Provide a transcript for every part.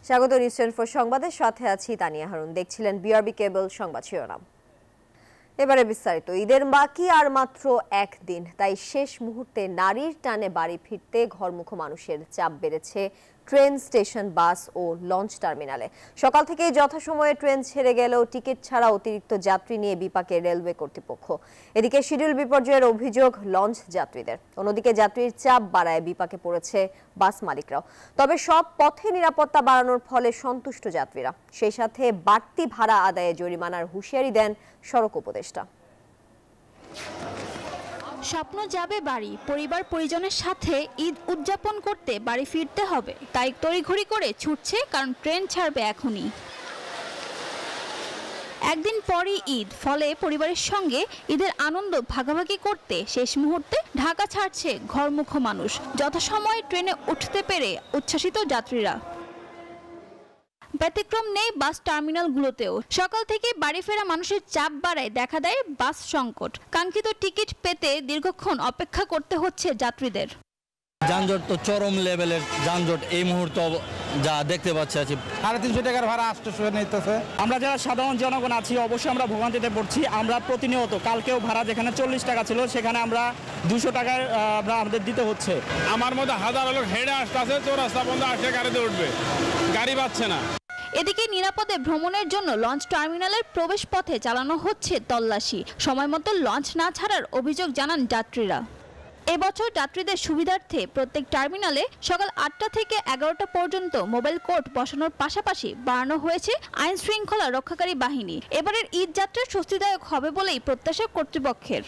স্বাগত নিউজ 24 সংবাদের সাথে আছি তানিয়া হারুন। দেখছিলেন বিআরবি কেবল সংবাদ শিরোনাম। এবারে বিস্তারিত। ঈদের বাকি আর মাত্র একদিন, তাই শেষ মুহূর্তে নারীর টানে বাড়ি ফিরতে ঘরমুখো মানুষের চাপ বেড়েছে ট্রেন, স্টেশন, বাস ও লঞ্চ টার্মিনালে। সকাল থেকেই যথাসময়ে ট্রেন ছেড়ে গেলেও টিকিট ছাড়া অতিরিক্ত যাত্রী নিয়ে বিপাকে রেলওয়ে কর্তৃপক্ষ। এদিকে শিডিউল বিপর্যয়ের অভিযোগ লঞ্চ যাত্রীদের। অন্যদিকে যাত্রীর চাপ বাড়ায় বিপাকে পড়েছে বাস মালিকরাও। তবে সব পথে নিরাপত্তা বাড়ানোর ফলে সন্তুষ্ট যাত্রীরা। সেই সাথে বাড়তি ভাড়া আদায়ে জরিমানার হুঁশিয়ারি দেন সড়ক উপদেষ্টা। স্বপ্ন যাবে বাড়ি, পরিবার পরিজনের সাথে ঈদ উদযাপন করতে বাড়ি ফিরতে হবে, তাই তড়িঘড়ি করে ছুটছে, কারণ ট্রেন ছাড়বে এখনই। একদিন পরই ঈদ, ফলে পরিবারের সঙ্গে ঈদের আনন্দ ভাগাভাগি করতে শেষ মুহূর্তে ঢাকা ছাড়ছে ঘরমুখো মানুষ। যথাসময়ে ট্রেনে উঠতে পেরে উচ্ছ্বাসিত যাত্রীরা। ব্যতিক্রম নেই বাস টার্মিনালগুলোতেও। সকাল থেকে বাড়ি ফেরা মানুষের চাপ বাড়ায় দেখা দেয় বাস সংকট। কাঙ্ক্ষিত টিকিট পেতে দীর্ঘক্ষণ অপেক্ষা করতে হচ্ছে যাত্রীদের। যানজট তো চরম লেভেলের যানজট এই মুহূর্তে যা দেখতে পাচ্ছি। 350 টাকার ভাড়া 800 নিতেছে। আমরা যারা সাধারণ জনগণ আছি অবশ্যই আমরা ভোগান্তিতে পড়ছি। আমরা প্রতিনিয়ত, কালকেও ভাড়া যেখানে 40 টাকা ছিল সেখানে আমরা 200 টাকায় আমাদের দিতে হচ্ছে। আমার মতো হাজার লোক হেঁটে আসতেছে, চৌরাস্তা বন্ধ, আসে গাড়িতে উঠবে, গাড়ি পাচ্ছে না। এদিকে নিরাপদে ভ্রমণের জন্য লঞ্চ টার্মিনালের প্রবেশ পথে চালানো হচ্ছে তল্লাশি। সময়মতো লঞ্চ না ছাড়ার অভিযোগ জানান যাত্রীরা। এবছর যাত্রীদের সুবিধার্থে প্রত্যেক টার্মিনালে সকাল 8টা থেকে 11টা পর্যন্ত মোবাইল কোর্ট বসানোর পাশাপাশি বাড়ানো হয়েছে আইন শৃঙ্খলা রক্ষাকারী বাহিনী। এবারের ঈদ যাত্রা স্বস্তিদায়ক হবে বলেই প্রত্যাশা কর্তৃপক্ষের।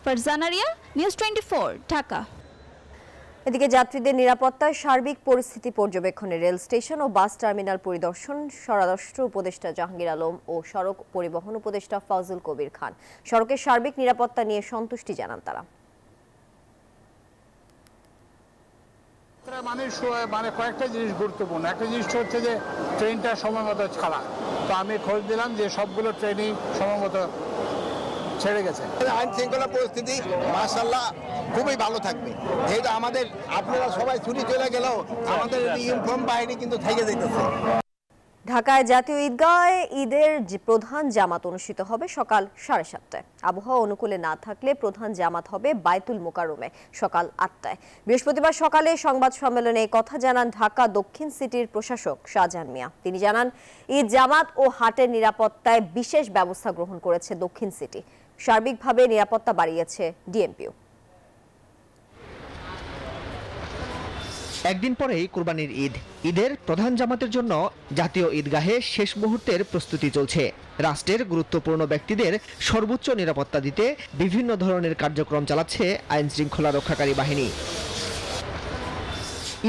ফারজানা রিয়া, নিউজ 24, ঢাকা। এদিকে যাত্রীদের নিরাপত্তায় সার্বিক পরিস্থিতি পর্যবেক্ষণে রেল স্টেশন ও বাস টার্মিনাল পরিদর্শন স্বরাষ্ট্র উপদেষ্টা জাহাঙ্গীর আলম ও সড়ক পরিবহন উপদেষ্টা ফজল কবির খান। সড়কের সার্বিক নিরাপত্তা নিয়ে সন্তুষ্টি জানান তারা। মানে কয়েকটা জিনিস গুরুত্বপূর্ণ। একটা জিনিস হচ্ছে যে ট্রেনটা সময় মতো ছাড়া। তো আমি খোঁজ দিলাম যে সবগুলো ট্রেনই সময় মতো ছেড়ে গেছে। আইন শৃঙ্খলা পরিস্থিতি মাশাআল্লাহ খুবই ভালো থাকবে। যেহেতু আমাদের আপনারা সবাই ছুটি চলে গেলেও আমাদের ইউনিফর্ম বাহিনী কিন্তু থেকে যেতেছে। ঢাকায় জাতীয় ঈদগাহে ঈদের প্রধান জামাত অনুষ্ঠিত হবে সকাল 7:30টায়। আবহাওয়া অনুকূলে না থাকলে প্রধান জামাত হবে বায়তুল মোকাররমে সকাল 8টায়। বৃহস্পতিবার সকালে সংবাদ সম্মেলনে এই কথা জানান ঢাকা দক্ষিণ সিটির প্রশাসক শাহজাহান মিয়া। তিনি জানান, ঈদ জামাত ও হাটের নিরাপত্তায় বিশেষ ব্যবস্থা গ্রহণ করেছে দক্ষিণ সিটি। সার্বিকভাবে নিরাপত্তা বাড়িয়েছে ডিএমপিও। একদিন পরেই কুরবানির ঈদ। ঈদের প্রধান জামাতের জন্য জাতীয় ঈদগাহে শেষ মুহূর্তের প্রস্তুতি চলছে। রাষ্ট্রের গুরুত্বপূর্ণ ব্যক্তিদের সর্বোচ্চ নিরাপত্তা দিতে বিভিন্ন ধরনের কার্যক্রম চালাচ্ছে আইন শৃঙ্খলা রক্ষাকারী বাহিনী।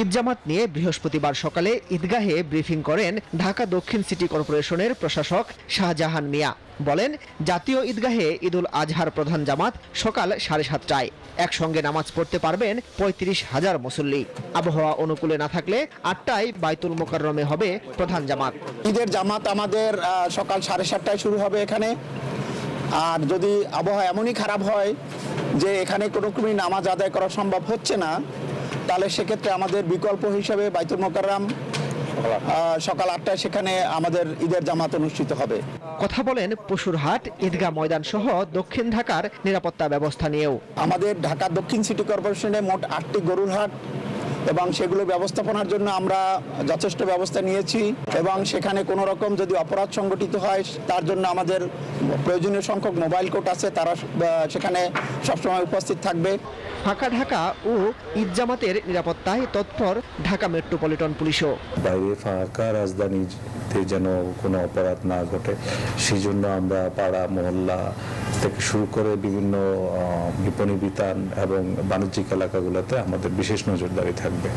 ঈদ জামাত নিয়ে বৃহস্পতিবার সকালে ঈদগাহে ব্রিফিং করেন ঢাকা দক্ষিণ সিটি কর্পোরেশনের প্রশাসক শাহজাহান মিয়া। বলেন, জাতীয় ঈদগাহে ঈদুল আজহার প্রধান জামাত সকাল 7:30টায়। একসঙ্গে নামাজ পড়তে পারবেন 35,000 মুসল্লি। আবহাওয়া অনুকূলে না থাকলে 8টায় বায়তুল মোকাররমে হবে প্রধান জামাত। ঈদের জামাত আমাদের সকাল 7:30টায় শুরু হবে এখানে। আর যদি আবহাওয়া এমনই খারাপ হয় যে এখানে কোনো ক্রমে নামাজ আদায় করা সম্ভব হচ্ছে না, তাহলে সেক্ষেত্রে আমাদের বিকল্প হিসেবে বায়তুল মোকাররম সকাল 8টায় সেখানে আমাদের ঈদের জামাত অনুষ্ঠিত হবে। কথা বলেন পশুরহাট, ঈদগাহ ময়দান সহ দক্ষিণ ঢাকার নিরাপত্তা ব্যবস্থা নিয়েও। আমাদের ঢাকা দক্ষিণ সিটি কর্পোরেশনে মোট 8টি গরুর হাট এবং সেগুলো ব্যবস্থাপনার জন্য আমরা যথেষ্ট ব্যবস্থা নিয়েছি। এবং সেখানে কোনো রকম যদি অপরাধ সংগঠিত হয় তার জন্য আমাদের প্রয়োজনীয় সংখ্যক মোবাইল কোর্ট আছে, তারা সেখানে সবসময় উপস্থিত থাকবে। ফাঁকা ঢাকা ও ঈদ জামাতের নিরাপত্তায় তৎপর ঢাকা মেট্রোপলিটন পুলিশও। বাইরে ফাঁকা রাজধানীতে যেন কোনো অপরাধ না ঘটে সেই জন্য আমরা পাড়া মহল্লা থেকে শুরু করে বিভিন্ন বিপণী বিতান এবং বাণিজ্যিক এলাকাগুলোতে আমাদের বিশেষ নজরদারি থাকবে।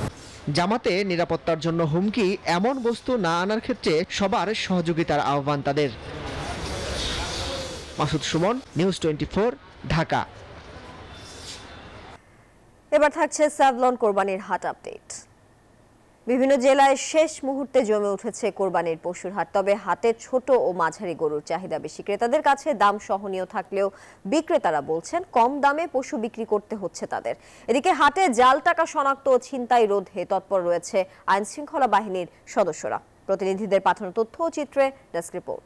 জামাতে নিরাপত্তার জন্য হুমকি এমন বস্তু না আনার ক্ষেত্রে সবার সহযোগিতার আহ্বান তাদের। মাসুদ সুমন, নিউজ 24, ঢাকা। এবার থাকছে স্যাভলন কোরবানির হাট আপডেট। বিভিন্ন জেলায় শেষ মুহূর্তে জমে উঠেছে কোরবানির পশুর হাট। তবে হাটে ছোট ও মাঝারি গরুর চাহিদা বেশি। ক্রেতাদের কাছে দাম সহনীয় থাকলেও বিক্রেতারা বলছেন কম দামে পশু বিক্রি করতে হচ্ছে তাদের। এদিকে হাটে জাল টাকা শনাক্ত ও ছিনতাই রোধে তৎপর রয়েছে আইন শৃঙ্খলা বাহিনীর সদস্যরা। প্রতিনিধিদের পাঠানো তথ্য ও চিত্রে ডেস্ক রিপোর্ট।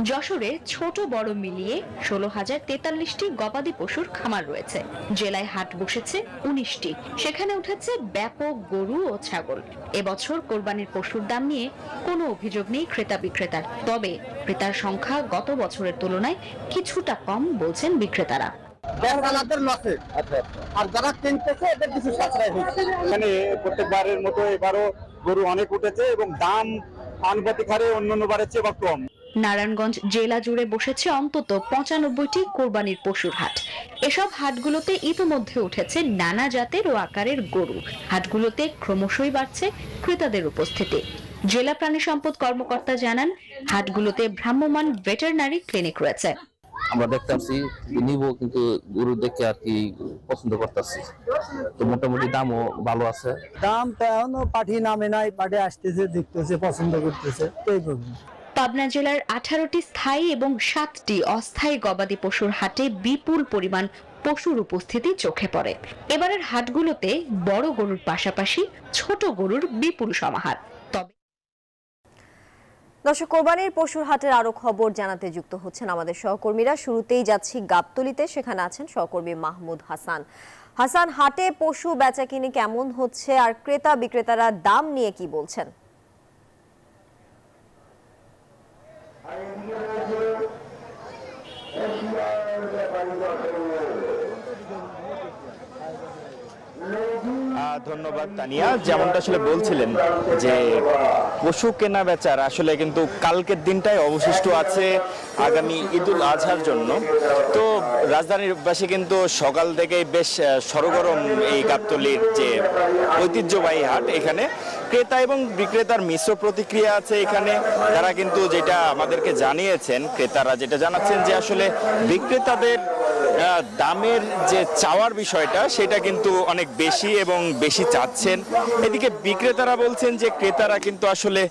যশোরে ছোট বড় মিলিয়ে 16,043টি গবাদি পশুর খামার রয়েছে। জেলায় হাট বসেছে 19টি, সেখানে উঠেছে ব্যাপক গরু ও ছাগল। এবছর কোরবানির পশুর দাম নিয়ে কোনো অভিযোগ নেই ক্রেতা বিক্রেতার, তবে ক্রেতার সংখ্যা গত বছরের তুলনায় কিছুটা কম বলছেন বিক্রেতারা। আর যারা কিনতেছে এদের কিছু সাশ্রয় হচ্ছে। এখানে প্রত্যেকবারের মতো এবারও গরু অনেক উঠেছে এবং দাম আনুপাতিক হারে অন্যান্য বারের চেয়ে কম। নারায়ণগঞ্জ জেলা জুড়ে বসেছে অন্তত 95টি কোরবানির পশুর হাট। এসব হাটগুলোতে ইতিমধ্যে উঠেছে নানা জাতের ও আকারের গরু। হাটগুলোতে ক্রমশই বাড়ছে ক্রেতাদের উপস্থিতি। জেলা প্রাণী সম্পদ কর্মকর্তা জানান, হাটগুলোতে ভ্রাম্যমাণ ভেটেরিনারি ক্লিনিক রয়েছে। আমরা দেখতে পাচ্ছি নিব, কিন্তু গরু দেখে আর কি পছন্দ করতেছি, তো মোটামুটি দামও ভালো আছে। দামটা এখনো পাঠি নামে নাই, পাঠি আসতেছে, দেখতেছে, পছন্দ করতেছে। পাবনা জেলার 18টি স্থায়ী এবং 7টি অস্থায়ী গবাদি পশুর হাটে বিপুল পরিমাণ পশুর উপস্থিতি চোখে পড়ে। এবারের হাটগুলোতে বড় গরুর পাশাপাশি ছোট গরুর বিপুল সমাহার। তবে দর্শক, কোরবানির পশুর হাটের আরো খবর জানাতে যুক্ত হচ্ছেন আমাদের সহকর্মীরা। শুরুতেই যাচ্ছি গাবতলীতে, সেখানে আছেন সহকর্মী মাহমুদ হাসান। হাসান, হাটে পশু বেচাকিনি কেমন হচ্ছে আর ক্রেতা বিক্রেতারা দাম নিয়ে কি বলছেন? ধন্যবাদ তানিয়া। যেমনটা আসলে বলছিলেন যে পশু কেনা বেচার আসলে কিন্তু কালকের দিনটাই অবশিষ্ট আছে আগামী ঈদুল আজহার জন্য। তো রাজধানীবাসী কিন্তু সকাল থেকেই বেশ সরগরম এই গাবতলীর যে ঐতিহ্যবাহী হাট। এখানে ক্রেতা এবং বিক্রেতার মিশ্র প্রতিক্রিয়া আছে। এখানে তারা কিন্তু যেটা আমাদেরকে জানিয়েছেন, ক্রেতারা যেটা জানাচ্ছেন যে আসলে বিক্রেতাদের দামের যে চাওয়ার বিষয়টা সেটা কিন্তু অনেক বেশি এবং বেশি চাচ্ছেন। এদিকে বিক্রেতারা বলছেন যে ক্রেতারা কিন্তু আসলে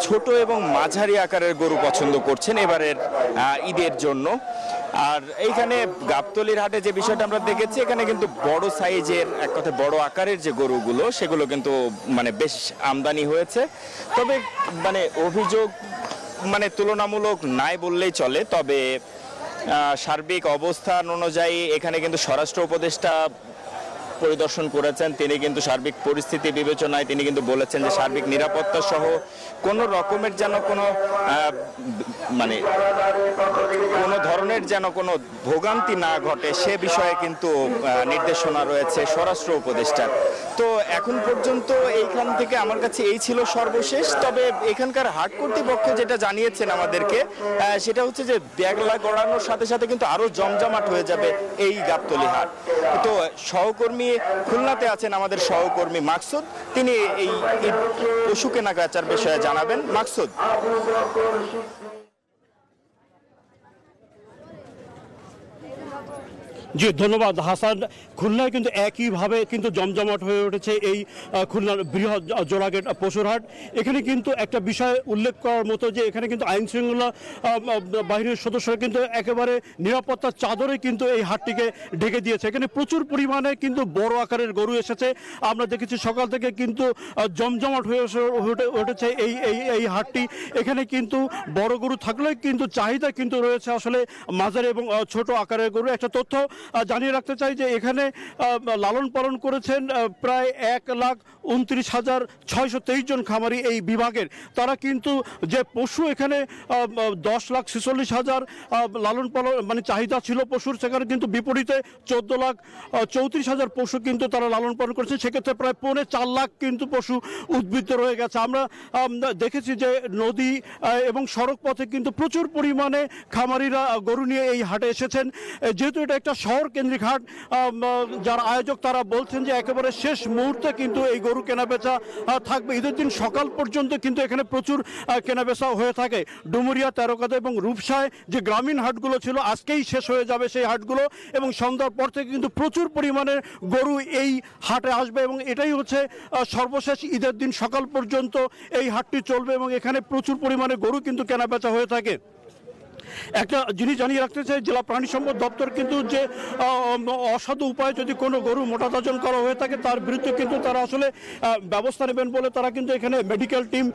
ছোট এবং মাঝারি আকারের গরু পছন্দ করছেন এবারের ঈদের জন্য। আর এইখানে গাবতলীর হাটে যে বিষয়টা আমরা দেখেছি, এখানে কিন্তু বড় সাইজের, এক কথা বড় আকারের যে গরুগুলো সেগুলো কিন্তু মানে বেশ আমদানি হয়েছে। তবে মানে অভিযোগ মানে তুলনামূলক নাই বললেই চলে। তবে সার্বিক অবস্থান অনুযায়ী এখানে কিন্তু স্বরাষ্ট্র উপদেষ্টা পরিদর্শন করেছেন। তিনি কিন্তু সার্বিক পরিস্থিতি বিবেচনায় তিনি কিন্তু বলেছেন যে সার্বিক নিরাপত্তা সহ কোনো রকমের যেন কোনো মানে কোনো ধরনের যেন কোনো ভোগান্তি না ঘটে সে বিষয়ে কিন্তু নির্দেশনা রয়েছে স্বরাষ্ট্র উপদেষ্টার। তো এখন পর্যন্ত এইখান থেকে আমার কাছে এই ছিল সর্বশেষ। তবে এখানকার হাট কর্তৃপক্ষ যেটা জানিয়েছেন আমাদেরকে, সেটা হচ্ছে যে ব্যাগলা গড়ানোর সাথে সাথে কিন্তু আরো জমজমাট হয়ে যাবে এই গাবতলী হাট। তো সহকর্মী খুলনাতে আছেন আমাদের সহকর্মী মাকসুদ, তিনি এই পশু কেনাকাটার বিষয়ে জানাবেন। মাকসুদ। জি ধন্যবাদ হাসান। খুলনায় কিন্তু একইভাবে কিন্তু জমজমাট হয়ে উঠেছে এই খুলনার বৃহৎ জোড়াগেট পশুর হাট। এখানে কিন্তু একটা বিষয় উল্লেখ করার মতো যে এখানে কিন্তু আইন শৃঙ্খলা বাহিনীর সদস্যরা কিন্তু একেবারে নিরাপত্তার চাদরে কিন্তু এই হাটটিকে ঢেকে দিয়েছে। এখানে প্রচুর পরিমাণে কিন্তু বড় আকারের গরু এসেছে। আমরা দেখেছি সকাল থেকে কিন্তু জমজমাট হয়ে উঠেছে এই হাটটি। এখানে কিন্তু বড় গরু থাকলেও কিন্তু চাহিদা কিন্তু রয়েছে আসলে মাঝারি এবং ছোট আকারের গরু। একটা তথ্য জানিয়ে রাখতে চাই যে এখানে লালন পালন করেছেন প্রায় 1,29,623 জন খামারি এই বিভাগের। তারা কিন্তু যে পশু এখানে 10,46,000 লালন পালন মানে চাহিদা ছিল পশুর, সেখানে কিন্তু বিপরীতে 14,34,000 পশু কিন্তু তারা লালন পালন করেছে। সেক্ষেত্রে প্রায় 4.5 লাখ কিন্তু পশু উদ্বৃত্ত রয়ে গেছে। আমরা দেখেছি যে নদী এবং সড়ক পথে কিন্তু প্রচুর পরিমাণে খামারিরা গরু নিয়ে এই হাটে এসেছেন। যেহেতু এটা একটা শহর কেন্দ্রিক হাট। যারা আয়োজক তারা বলছেন যে একেবারে শেষ মুহূর্তে কিন্তু এই গরু কেনাবেচা থাকবে। ঈদের দিন সকাল পর্যন্ত কিন্তু এখানে প্রচুর কেনাবেচা হয়ে থাকে। ডুমুরিয়া, তেরোকাদা এবং রূপসায় যে গ্রামীণ হাটগুলো ছিল আজকেই শেষ হয়ে যাবে সেই হাটগুলো, এবং সন্ধ্যার পর থেকে কিন্তু প্রচুর পরিমাণে গরু এই হাটে আসবে এবং এটাই হচ্ছে সর্বশেষ ঈদের দিন সকাল পর্যন্ত এই হাটটি চলবে এবং এখানে প্রচুর পরিমাণে গরু কিন্তু কেনাবেচা হয়ে থাকে। একটা জিনিস জানিয়ে রাখতে চাই, জেলা প্রাণী সম্পদ দপ্তর কিন্তু যে অসাধু উপায়ে যদি কোনো গরু মোটাতাজন করা হয়ে থাকে তার বিরুদ্ধে কিন্তু তারা আসলে ব্যবস্থা নেবেন বলে তারা কিন্তু এখানে মেডিকেল টিম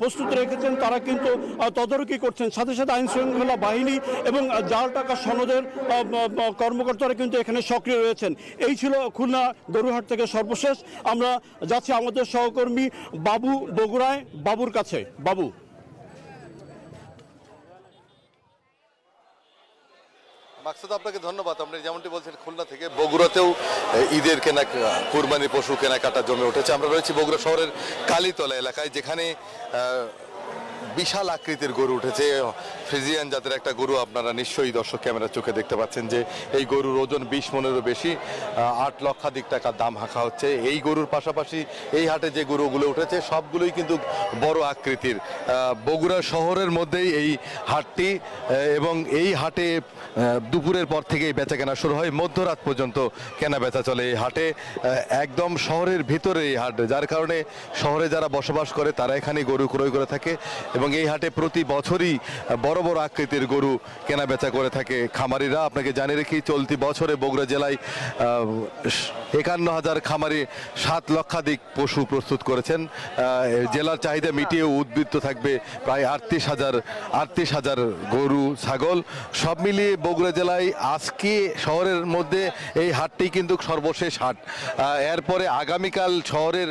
প্রস্তুত রেখেছেন, তারা কিন্তু তদারকি করছেন। সাথে সাথে আইন শৃঙ্খলা বাহিনী এবং জাল টাকা সনদের কর্মকর্তারা কিন্তু এখানে সক্রিয় রয়েছেন। এই ছিল খুলনা গরুহাট থেকে সর্বশেষ। আমরা যাচ্ছি আমাদের সহকর্মী বাবু বগুড়ায়, বাবুর কাছে। বাবু, মাকসুদ, আপনাকে ধন্যবাদ। আপনি যেমনটি বলছেন খুলনা থেকে বগুড়াতেও ঈদের কুরবানি পশু কেনাকাটা জমে উঠেছে। আমরা রয়েছি বগুড়া শহরের কালীতলা এলাকায়, যেখানে বিশাল আকৃতির গরু উঠেছে। ফ্রিজিয়ান জাতের একটা গরু আপনারা নিশ্চয়ই দর্শক ক্যামেরার চোখে দেখতে পাচ্ছেন যে এই গরুর ওজন 20 মনেরও বেশি, 8 লক্ষাধিক টাকার দাম হাঁকা হচ্ছে। এই গরুর পাশাপাশি এই হাটে যে গরুগুলো উঠেছে সবগুলোই কিন্তু বড় আকৃতির। বগুড়া শহরের মধ্যেই এই হাটটি, এবং এই হাটে দুপুরের পর থেকেই বেচা কেনা শুরু হয়, মধ্যরাত পর্যন্ত কেনা বেচা চলে এই হাটে। একদম শহরের ভিতরে এই হাট, যার কারণে শহরে যারা বসবাস করে তারা এখানে গরু ক্রয় করে থাকে এবং এই হাটে প্রতি বছরই বড় বড় আকৃতির গরু কেনা বেচা করে থাকে খামারিরা। আপনাকে জানিয়ে রাখি, চলতি বছরে বগুড়া জেলায় 51,000 খামারি 7 লক্ষাধিক পশু প্রস্তুত করেছেন। জেলার চাহিদা মিটিয়েও উদ্বৃত্ত থাকবে প্রায় 38,000 গরু, ছাগল। সব মিলিয়ে বগুড়া জেলায় আজকে শহরের মধ্যে এই হাটটি কিন্তু সর্বশেষ হাট। এরপরে আগামীকাল শহরের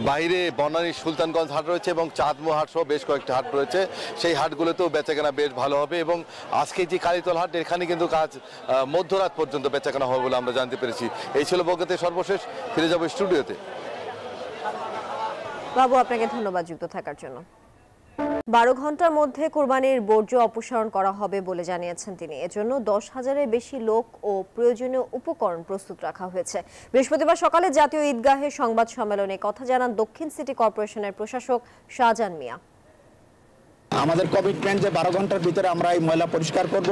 বাইরে বনানী সুলতানগঞ্জ হাট রয়েছে এবং চাঁদমো হাট সহ বেশ কয়েকটা হাট রয়েছে। সেই হাটগুলোতেও বেচাকেনা বেশ ভালো হবে এবং আজকে যে কালীতলা হাট, এখানে কিন্তু কাজ মধ্যরাত পর্যন্ত বেচাকেনা হবে বলে আমরা জানতে পেরেছি। এই ছিল বগুড়াতে সর্বশেষ। ফিরে যাবো স্টুডিওতে। বাবু, আপনাকে ধন্যবাদ যুক্ত থাকার জন্য। 12 ঘন্টার মধ্যে কোরবানির বর্জ্য অপসারণ করা হবে বলে জানিয়েছেন তিনি। এজন্য 10,000-এর বেশি লোক ও প্রয়োজনীয় উপকরণ প্রস্তুত রাখা হয়েছে। বৃহস্পতিবার সকালে জাতীয় ঈদগাহে সংবাদ সম্মেলনে কথা জানান দক্ষিণ সিটি কর্পোরেশনের প্রশাসক শাহজাহান মিয়া। আমাদের কমিটমেন্ট যে 12 ঘন্টার ভিতরে আমরা এই ময়লা পরিষ্কার করব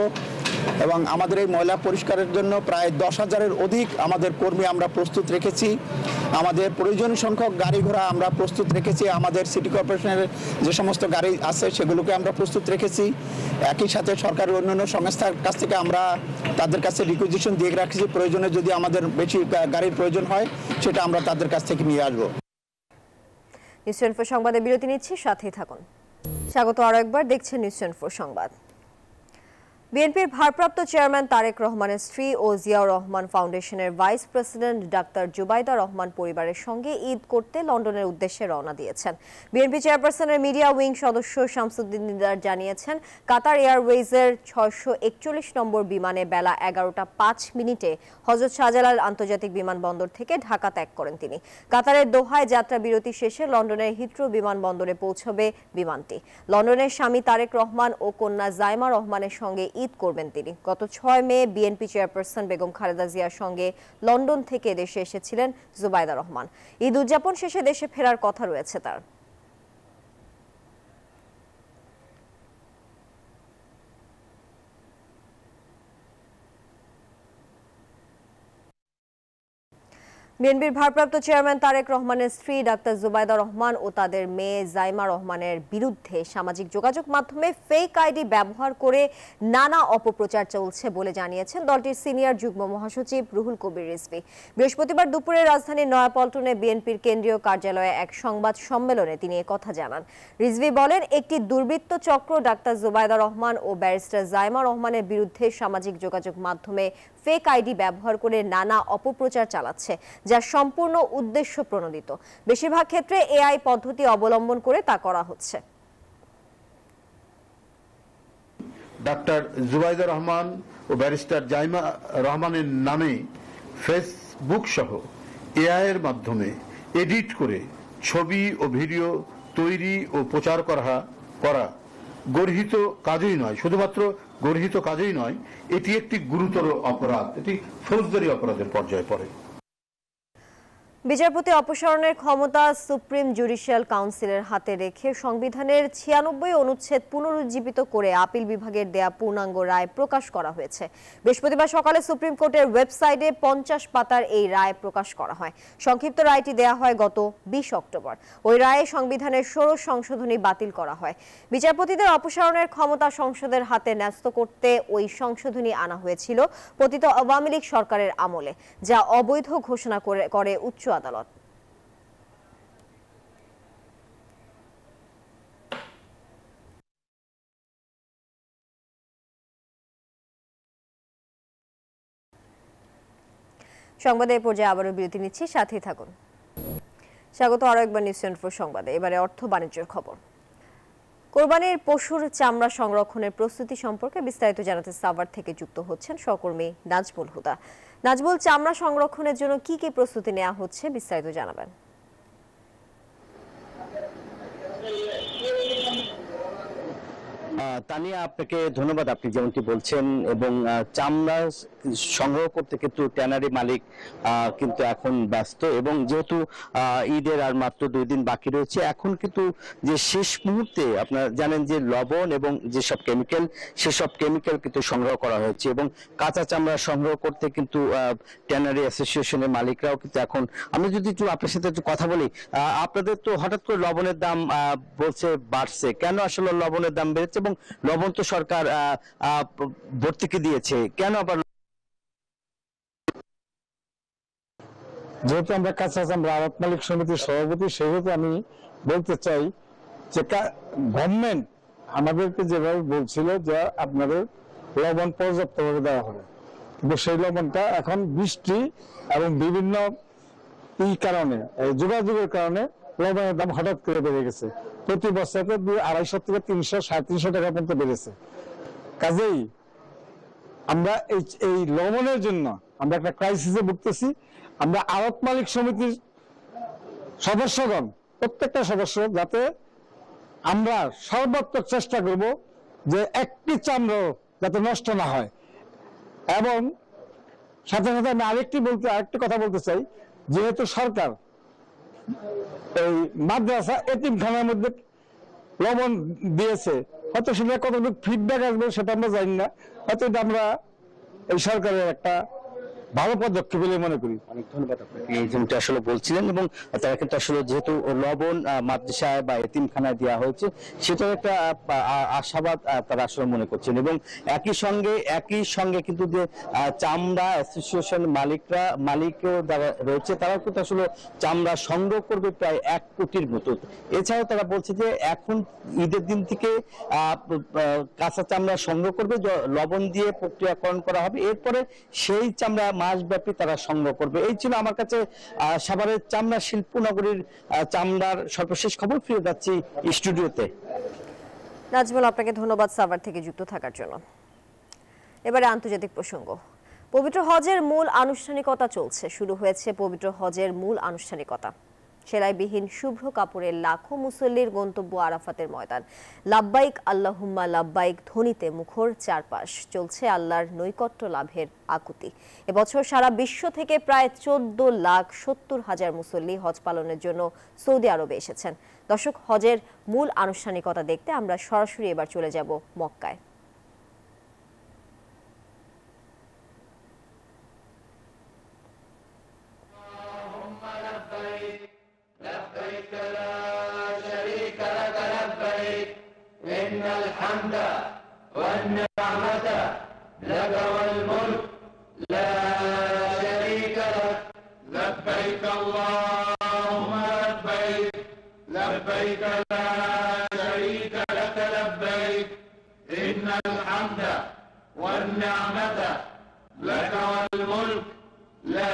এবং আমাদের এই ময়লা পরিষ্কারের জন্য প্রায় 10,000-এর অধিক আমাদের কর্মী আমরা প্রস্তুত রেখেছি। আমাদের প্রয়োজনীয় সংখ্যক গাড়ি ঘোড়া আমরা প্রস্তুত রেখেছি। আমাদের সিটি কর্পোরেশনের যে সমস্ত গাড়ি আছে সেগুলোকে আমরা প্রস্তুত রেখেছি। একই সাথে সরকারের অন্যান্য সংস্থার কাছ থেকে আমরা তাদের কাছে রিকুইজিশন দিয়ে রাখছি, প্রয়োজনে যদি আমাদের বেশি গাড়ির প্রয়োজন হয় সেটা আমরা তাদের কাছ থেকে নিয়ে আসবো। নিউজ 24 সংবাদে বিরতি নিচ্ছি, সাথেই থাকুন। স্বাগত আরো একবার, দেখছেন নিউজ 24 সংবাদ। বিএনপির ভারপ্রাপ্ত চেয়ারম্যান তারেক রহমানের স্ত্রী ও জিয়াউর রহমান ফাউন্ডেশনের ভাইস প্রেসিডেন্ট ডাক্তার জুবাইদা রহমান পরিবারের সঙ্গে ঈদ করতে লন্ডনের উদ্দেশ্যে রওনা দিয়েছেন। বিএনপি চেয়ারপারসনের মিডিয়া উইং সদস্য শামসুদ্দিন দিদার জানিয়েছেন, কাতার এয়ারওয়েজের 641 নম্বর বিমানে বেলা 11:05 হযরত শাহজালাল আন্তর্জাতিক বিমানবন্দর থেকে ঢাকা ত্যাগ করেন তিনি। কাতারের দোহায় যাত্রা বিরতি শেষে লন্ডনের হিথ্রো বিমানবন্দরে পৌঁছবে বিমানটি। লন্ডনের স্বামী তারেক রহমান ও কন্যা জাইমা রহমানের সঙ্গে ঈদ করবেন তিনি। গত 6 মে বিএনপি চেয়ারপারসন বেগম খালেদা জিয়ার সঙ্গে লন্ডন থেকে দেশে এসেছিলেন জুবাইদা রহমান। ঈদ উদযাপন শেষে দেশে ফেরার কথা রয়েছে তার। বিএনপির ভারপ্রাপ্ত চেয়ারম্যান তারেক রহমানের স্ত্রী ডাক্তার জুবাইদা রহমান ও তাদের মেয়ে জাইমা রহমানের বিরুদ্ধে সামাজিক যোগাযোগ মাধ্যমে ফেক আইডি ব্যবহার করে নানা অপপ্রচার চলছে বলে জানিয়েছেন দলটির সিনিয়র যুগ্ম মহাসচিব রুহুল কবির রিজভী। বৃহস্পতিবার দুপুরে রাজধানীর নয়াপল্টনে বিএনপির কেন্দ্রীয় কার্যালয়ে এক সংবাদ সম্মেলনে তিনি একথা জানান। রিজভী বলেন, একটি দুর্বৃত্ত চক্র ডাক্তার জুবাইদা রহমান ও ব্যারিস্টার জাইমা রহমানের বিরুদ্ধে সামাজিক যোগাযোগ মাধ্যমে ফেক আইডি ব্যবহার করে নানা অপপ্রচার চালাচ্ছে, যা সম্পূর্ণ উদ্দেশ্য প্রণোদিত। বেশিরভাগ ক্ষেত্রে এআই পদ্ধতি অবলম্বন করে তা করা হচ্ছে। ডাক্তার জুবাইদা রহমান ও ব্যারিস্টার জাইমা রহমানের নামে ফেসবুক সহ এআই এর মাধ্যমে এডিট করে ছবি ও ভিডিও তৈরি ও প্রচার করা গর্হিত কাজই নয়, শুধুমাত্র গর্হিত কাজেই নয়, এটি একটি গুরুতর অপরাধ, এটি ফৌজদারি অপরাধের পর্যায়ে পড়ে। বিচারপতি অপসারণের ক্ষমতা সুপ্রিম জুডিশিয়াল কাউন্সিলের হাতে রেখে সংবিধানের 96 অনুচ্ছেদ পুনরুজ্জীবিত করে আপিল বিভাগের দেয়া পূর্ণাঙ্গ রায় প্রকাশ করা হয়েছে। বৃহস্পতিবার সকালে সুপ্রিম কোর্টের ওয়েবসাইটে 50 পাতার এই রায় প্রকাশ করা হয়। সংক্ষিপ্ত রায়টি দেয়া হয় গত 20 অক্টোবর। ওই রায়ে সংবিধানের 16 সংশোধনী বাতিল করা হয়। বিচারপতিদের অপসারণের ক্ষমতা সংসদের হাতে ন্যস্ত করতে ওই সংশোধনী আনা হয়েছিল পতিত আওয়ামী লীগ সরকারের আমলে, যা অবৈধ ঘোষণা করে উচ্চ আদালত। সংবাদের পর্যায়ে আবারও বিরতি নিচ্ছি, সাথেই থাকুন। স্বাগত আরো একবার নিউজ 24 সংবাদে। এবারে অর্থ বাণিজ্যের খবর। কোরবানির পশুর চামড়া সংরক্ষণের প্রস্তুতি সম্পর্কে বিস্তারিত জানাতে সাভার থেকে যুক্ত হচ্ছেন সহকর্মী নাজমুল হুদা। নাজমুল, চামড়া সংরক্ষণের জন্য কি কি প্রস্তুতি নেওয়া হচ্ছে, বিস্তারিত জানাবেন। তানিয়া, আপনাকে ধন্যবাদ। আপনি যেমনটি বলছেন, এবং চামড়া সংগ্রহ করতে কিন্তু ট্যানারি মালিক কিন্তু এখন ব্যস্ত, এবং যেহেতু ঈদের আর মাত্র 2 দিন বাকি রয়েছে, এখন কিন্তু যে শেষ মুহূর্তে আপনারা জানেন যে লবণ এবং যেসব কেমিক্যাল, সেসব কেমিক্যাল কিন্তু সংগ্রহ করা হয়েছে, এবং কাঁচা চামড়া সংগ্রহ করতে কিন্তু ট্যানারি অ্যাসোসিয়েশনের মালিকরাও কিন্তু এখন, আমরা যদি একটু আপনার সাথে একটু কথা বলি, আপনাদের তো হঠাৎ করে লবণের দাম বলছে বাড়ছে, কেন আসলে লবণের দাম বেড়েছে? এবং লবণ তো সরকার ভর্তুকি দিয়েছে, কেন আবার? যেহেতু আমরা কাঁচা চামড়া আড়ত মালিক সমিতির সভাপতি, সেহেতু আমি বলতে চাই যে গভর্নমেন্ট আমাদেরকে যেভাবে বলছিল যে আপনাদের লবণ পর্যাপ্তভাবে দেওয়া হবে, কিন্তু সেই লবণটা এখন বৃষ্টি এবং বিভিন্ন কারণে, যোগাযোগের কারণে লবণের দাম হঠাৎ করে বেড়ে গেছে। প্রতি বছরে 250 থেকে 300, 350 টাকা পর্যন্ত বেড়েছে। কাজেই আমরা এই লবণের জন্য আমরা একটা ক্রাইসিসে ভুগতেছি। আমরা আড়ত মালিক সমিতির সদস্যগণ, প্রত্যেকটা সদস্য, যাতে আমরা সর্বাত্মক চেষ্টা করব যে একটি চামড়া যাতে নষ্ট না হয়। এবং সাথে সাথে আমি আরেকটি কথা বলতে চাই, যেহেতু সরকার এই মাদ্রাসা এতিমখানার মধ্যে লবণ দিয়েছে, হয়তো সেটা কতটুকু ফিডব্যাক আসবে সেটা আমরা জানি না, হয়তো এটা আমরা এই সরকারের একটা ভালো পদক্ষেপ বলে মনে করি। অনেক ধন্যবাদ আপনাকে। এই যেমনটা আসলে বলছিলেন, এবং তারা কিন্তু আসলে যেহেতু লবণ মাদ্রাসায় বা এতিমখানায় দেওয়া হয়েছে, সেটার একটা আশাবাদ তারা আসলে মনে করছেন। এবং একই সঙ্গে কিন্তু যে চামড়া অ্যাসোসিয়েশন মালিকও যারা রয়েছে, তারা কিন্তু আসলে চামড়া সংগ্রহ করবে প্রায় 1 কোটির মতো। এছাড়াও তারা বলছে যে এখন ঈদের দিন থেকে কাঁচা চামড়া সংগ্রহ করবে, লবণ দিয়ে প্রক্রিয়াকরণ করা হবে, এরপরে সেই চামড়া মাসব্যাপী তারা সংগ্রহ করবে। এই ছিল আমার কাছে সাভারের চামড়া শিল্প নগরীর চামড়ার সর্বশেষ খবর। ফিরে যাচ্ছি স্টুডিওতে। নাজমুল, আপনাকে ধন্যবাদ সাভার থেকে যুক্ত থাকার জন্য। এবারে আন্তর্জাতিক প্রসঙ্গ। পবিত্র হজের মূল আনুষ্ঠানিকতা চলছে। শুরু হয়েছে পবিত্র হজের মূল আনুষ্ঠানিকতা। সেলাইবিহীন শুভ্র কাপড়ের লাখো মুসল্লির গন্তব্য আরাফাতের ময়দান। লাব্বাইক আল্লাহুম্মা লাব্বাইক ধ্বনিতে মুখর চারপাশ। চলছে আল্লাহর নৈকট্য লাভের আকুতি। এবছর সারা বিশ্ব থেকে প্রায় 14,70,000 মুসল্লি হজ পালনের জন্য সৌদি আরবে এসেছেন। দর্শক, হজের মূল আনুষ্ঠানিকতা দেখতে আমরা সরাসরি এবার চলে যাব মক্কায়। لبيك لا شريك لك لبيك إن الحمد والنعمة لك والملك لا شريك لك لبيك اللهم لبيك لبيك لا شريك لك لبيك إن الحمد والنعمة لك والملك لا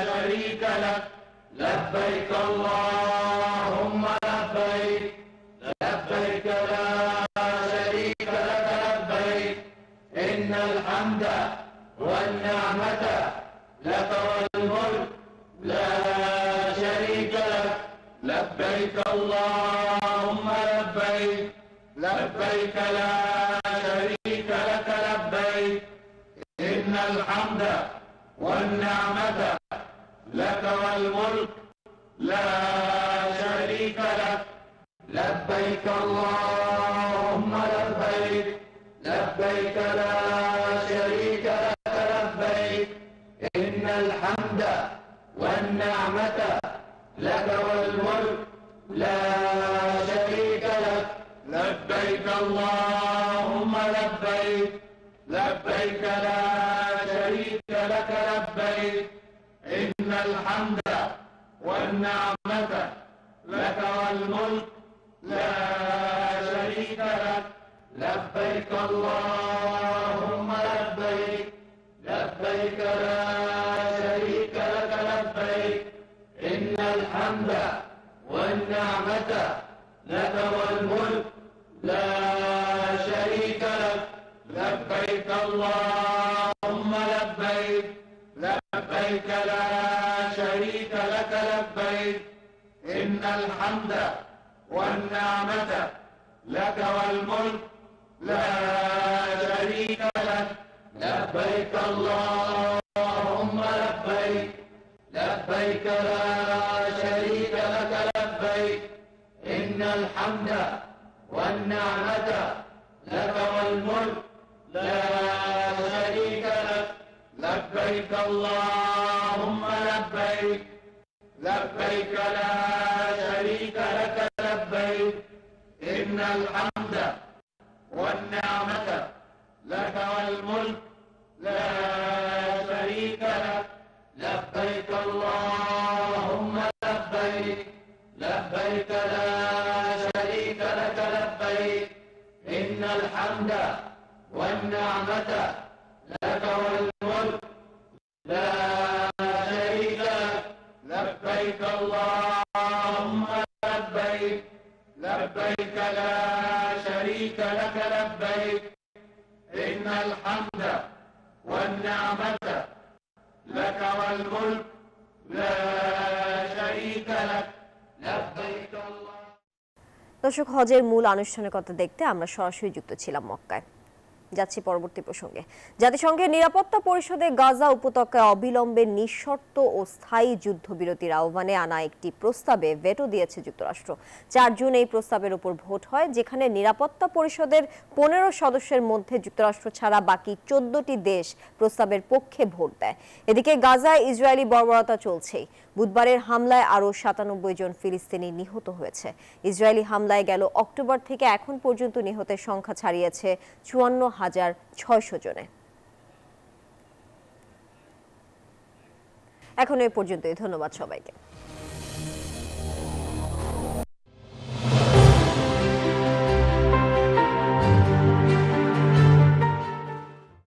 شريك لك لبيك اللهم لبيك لبيك لا شريك لك لبيك إن الحمد والنعمة لك والملك لا شريك لك لبيك اللهم لبيك لبيك لا شريك لك الحمد والنعمة لك والملك لا شريك لك لبيك اللهم لبيك لبيك لا شريك لك لبيك إن الحمد والنعمة لك والملك لا شريك لك لبيك اللهم لبيك لبيك لا شريك لك لبيك إن الحمد والنعمة لك والملك لا شريك لك لبيك اللهم لبيك لبيك لا شريك لك لبيك إن الحمد والنعمة لك والملك لا شريك لك لبيك اللهم لبيك لبيك لا شريك لك لبيك إن الحمد والنعمة لك والملك لا شريك لك لبيك اللهم لبيك لبيك لا شريك لك لبيك إن الحمد والنعمة لك والملك لا شريك لك لبيك اللهم لبيك لبيك لا شريك لك لبيك إن الحمد والنعمة لك والملك لا شريك لك لبيك اللهم لبيك لبيك لا شريك لك لبيك إن الحمد والنعمة لك والملك لا شريك لك لبيك اللهم لبيك لبيك لا شريك لك لبيك إن الحمد والنعمة لك والملك لا شريك لك لبيك الله। দর্শক, হজের মূল আনুষ্ঠানিকতা দেখতে আমরা সরাসরি যুক্ত ছিলাম মক্কায়। যাচ্ছি পরবর্তী প্রসঙ্গে। জাতিসংঘের নিরাপত্তা পরিষদে গাজা উপত্যকায় অবিলম্বে নিঃশর্ত ও স্থায়ী যুদ্ধবিরতির আহ্বানে আনা একটি প্রস্তাবে ভেটো দিয়েছে যুক্তরাষ্ট্র। ৪ জুন এই প্রস্তাবের উপর ভোট হয়, যেখানে নিরাপত্তা পরিষদের ১৫ সদস্যের মধ্যে যুক্তরাষ্ট্র ছাড়া বাকি ১৪টি দেশ প্রস্তাবের পক্ষে ভোট দেয়। এদিকে গাজায় ইসরায়েলি বর্বরতা চলছেই। বুধবারের হামলায় আরও ৯৭ জন ফিলিস্তিনি নিহত হয়েছে। ইসরায়েলি হামলায় গেল অক্টোবর থেকে এখন পর্যন্ত নিহতের সংখ্যা ছাড়িয়েছে ৫৪,৬০০ জনে। এখন এই পর্যন্তই। ধন্যবাদ সবাইকে।